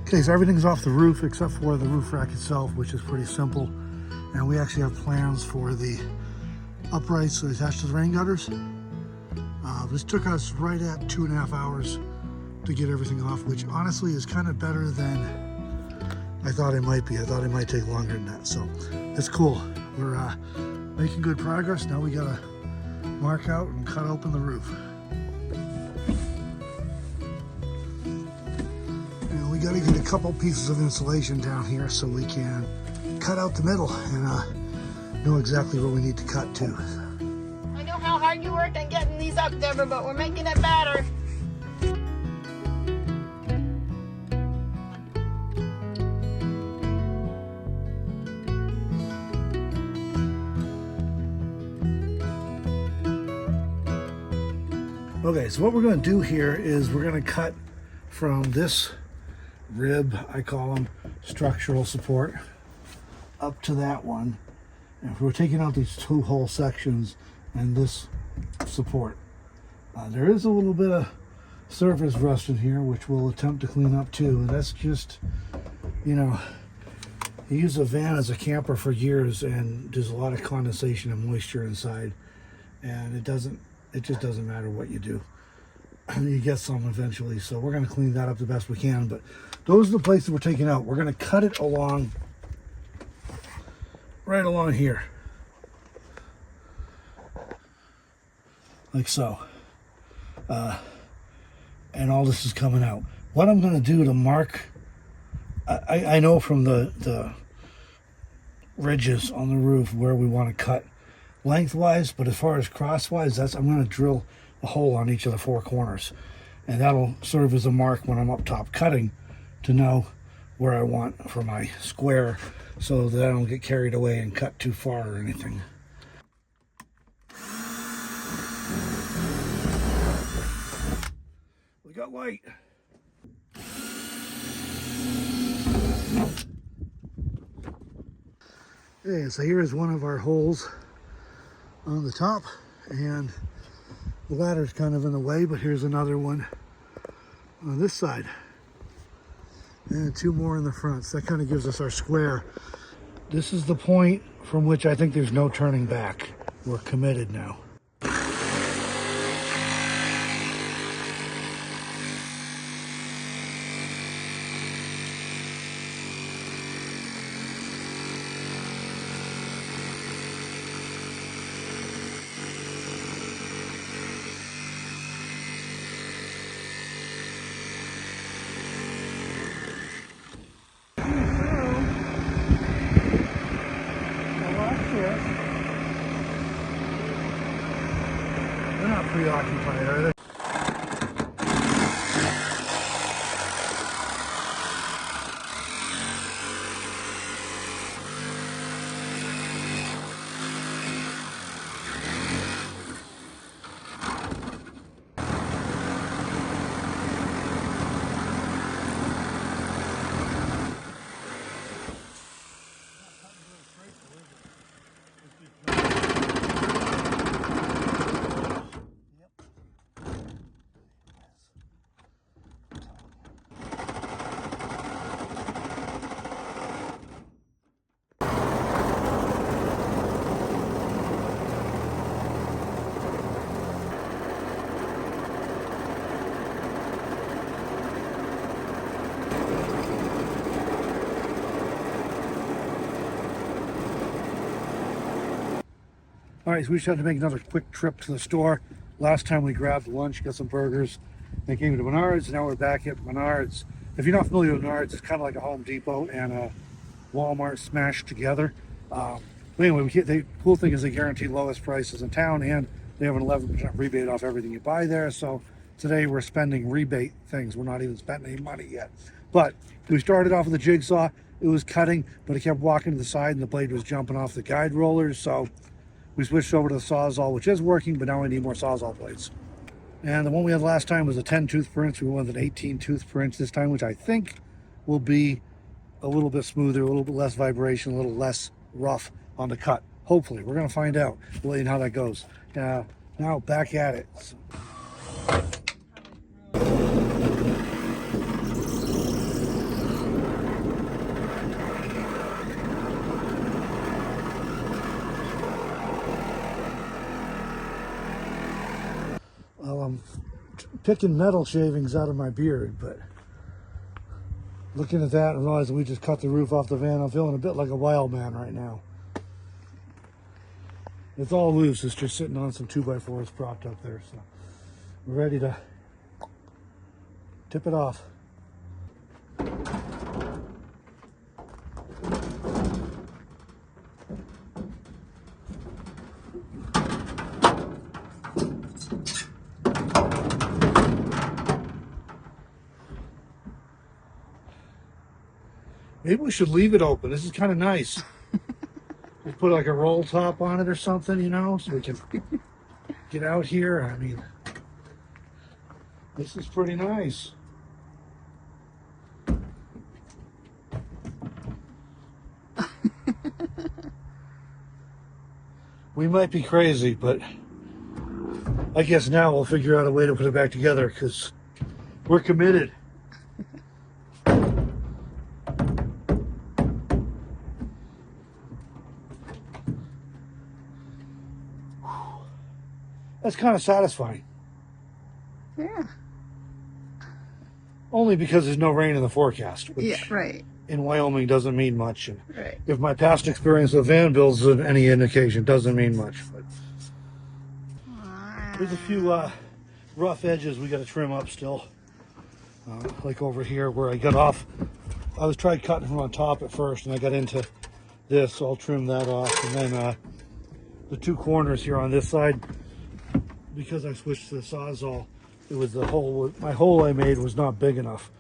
Okay, so everything's off the roof except for the roof rack itself, which is pretty simple. And we actually have plans for the uprights attached to the rain gutters. This took us right at 2.5 hours to get everything off, which honestly is kind of better than I thought it might be. I thought it might take longer than that, so it's cool. We're making good progress. Now we gotta mark out and cut open the roof. And we gotta get a couple pieces of insulation down here so we can cut out the middle and know exactly where we need to cut to. I know how hard you worked on getting these up, Deborah, but we're making it better. Okay, so what we're going to do here is we're going to cut from this rib, I call them structural support, up to that one. And if we're taking out these two whole sections and this support, there is a little bit of surface rust in here, which we'll attempt to clean up too. That's just, you know, I used a van as a camper for years, and there's a lot of condensation and moisture inside, and it just doesn't matter what you do. You get some eventually, so we're going to clean that up the best we can. But those are the places we're taking out. We're going to cut it along, right along here, like so. And all this is coming out. What I'm going to do to mark, I know from the ridges on the roof where we want to cut lengthwise, but as far as crosswise, I'm going to drill a hole on each of the four corners, and that'll serve as a mark when I'm up top cutting to know where I want for my square, so that I don't get carried away and cut too far or anything. We got light. Okay, so here's one of our holes on the top, and the ladder's kind of in the way, but here's another one on this side, and two more in the front. So that kind of gives us our square. This is the point from which I think there's no turning back. We're committed now. They're not preoccupied, are they? All right, so we just had to make another quick trip to the store. Last time we grabbed lunch, got some burgers, and came to Menards. Now we're back at Menards. If you're not familiar with Menards, it's kind of like a Home Depot and a Walmart smashed together. But anyway, the cool thing is they guarantee lowest prices in town, and they have an 11% rebate off everything you buy there. So today we're spending rebate things. We're not even spending any money yet. But we started off with a jigsaw. It was cutting, but it kept walking to the side, and the blade was jumping off the guide rollers. So we switched over to the Sawzall, which is working, but now we need more Sawzall blades. And the one we had last time was a 10 tooth per inch. We went with an 18 tooth per inch this time, which I think will be a little bit smoother, a little bit less vibration, a little less rough on the cut. Hopefully, we're going to find out. We'll let you know how that goes. Now back at it. Well, I'm picking metal shavings out of my beard, but looking at that and realizing we just cut the roof off the van, I'm feeling a bit like a wild man right now. It's all loose. It's just sitting on some 2x4s propped up there. So we're ready to tip it off. Maybe we should leave it open. This is kind of nice. We'll put like a roll top on it or something, you know, so we can get out here. I mean, this is pretty nice. We might be crazy, but I guess now we'll figure out a way to put it back together because we're committed. That's kind of satisfying. Yeah. Only because there's no rain in the forecast, which Yeah, right. in Wyoming doesn't mean much. And Right. if my past experience with van builds is any indication, doesn't mean much. But there's a few rough edges we got to trim up still. Like over here where I got off. I was trying cutting from on top at first, and I got into this, so I'll trim that off. And then the two corners here on this side, because I switched to the Sawzall, it was the hole. My hole I made was not big enough,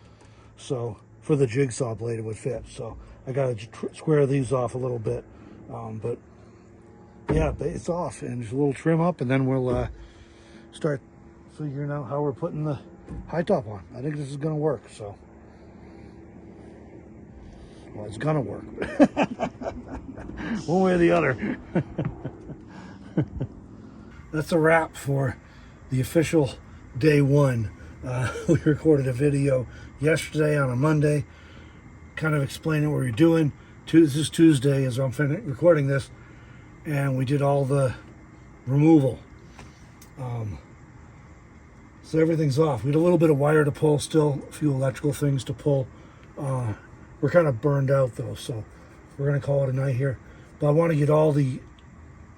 so for the jigsaw blade it would fit. So I got to square these off a little bit, but yeah, it's off, and just a little trim up, and then we'll start figuring out how we're putting the high top on. I think this is going to work. So, well, it's going to work, one way or the other. That's a wrap for the official day one. We recorded a video yesterday on a Monday, kind of explaining what we're doing. This is Tuesday as I'm recording this, and we did all the removal. So everything's off. We had a little bit of wire to pull still, a few electrical things to pull. We're kind of burned out though, so we're going to call it a night here. But I want to get all the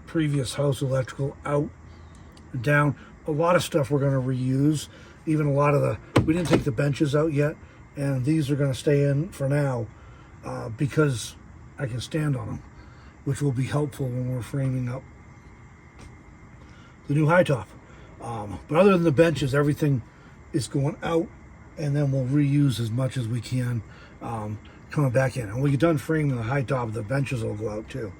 previous house electrical out, down. A lot of stuff we're going to reuse. Even a lot of we didn't take the benches out yet, and these are going to stay in for now because I can stand on them, which will be helpful when we're framing up the new high top. But other than the benches, everything is going out, and then we'll reuse as much as we can coming back in. And when you're done framing the high top, the benches will go out too.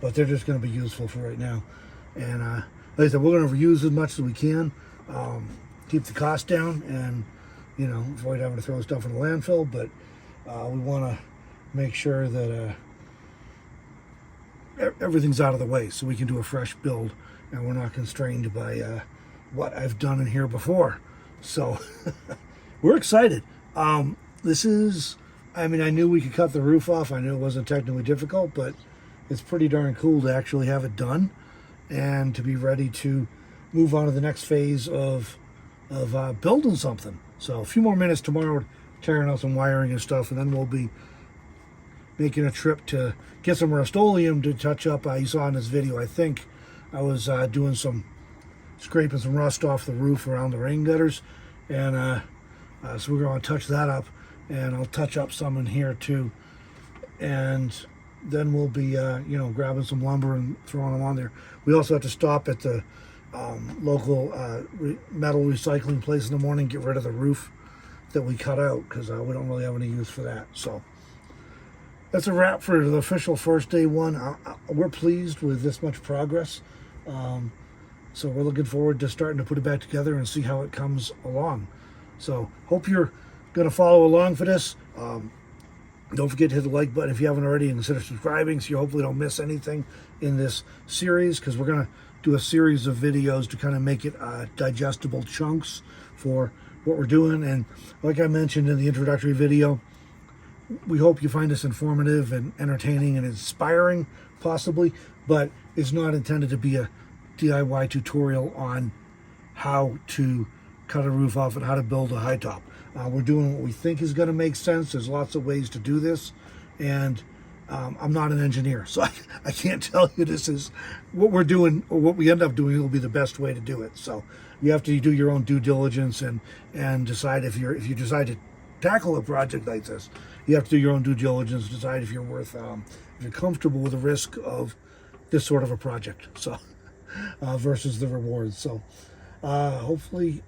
But they're just going to be useful for right now. And like I said, we're going to reuse as much as we can, keep the cost down, and you know, avoid having to throw stuff in the landfill. But we want to make sure that everything's out of the way, so we can do a fresh build, and we're not constrained by what I've done in here before. So we're excited. This is, I mean, I knew we could cut the roof off. I knew it wasn't technically difficult, but it's pretty darn cool to actually have it done and to be ready to move on to the next phase of building something. So a few more minutes tomorrow, tearing out some wiring and stuff, and then we'll be making a trip to get some Rust-Oleum to touch up. You saw in this video, I think I was doing some scraping some rust off the roof around the rain gutters, and so we're going to touch that up, and I'll touch up some in here too, and then we'll be you know, grabbing some lumber and throwing them on there. We also have to stop at the local metal recycling place in the morning, get rid of the roof that we cut out, because we don't really have any use for that. So that's a wrap for the official first day one. We're pleased with this much progress. So we're looking forward to starting to put it back together and see how it comes along. So hope you're going to follow along for this. Don't forget to hit the like button if you haven't already, and consider subscribing so you hopefully don't miss anything in this series, because we're going to do a series of videos to kind of make it digestible chunks for what we're doing. And like I mentioned in the introductory video, we hope you find this informative and entertaining and inspiring, possibly, but it's not intended to be a DIY tutorial on how to cut a roof off and how to build a high top. We're doing what we think is going to make sense. There's lots of ways to do this, and I'm not an engineer, so I can't tell you this is what we're doing or what we end up doing will be the best way to do it. So you have to do your own due diligence and decide if you decide to tackle a project like this. You have to do your own due diligence, decide if you're worth if you're comfortable with the risk of this sort of a project. So versus the rewards. So hopefully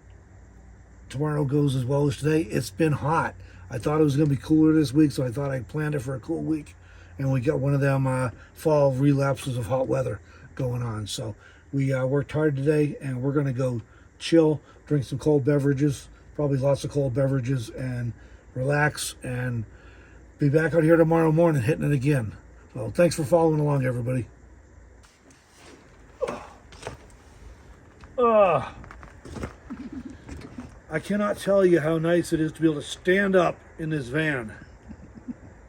tomorrow goes as well as today. It's been hot. I thought it was going to be cooler this week, so I thought I planned it for a cool week. And we got one of them fall relapses of hot weather going on. So we worked hard today, and we're going to go chill, drink some cold beverages, probably lots of cold beverages, and relax, and be back out here tomorrow morning hitting it again. So thanks for following along, everybody. I cannot tell you how nice it is to be able to stand up in this van.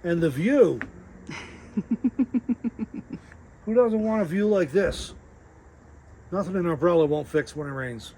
And the view. Who doesn't want a view like this? Nothing in an umbrella won't fix when it rains.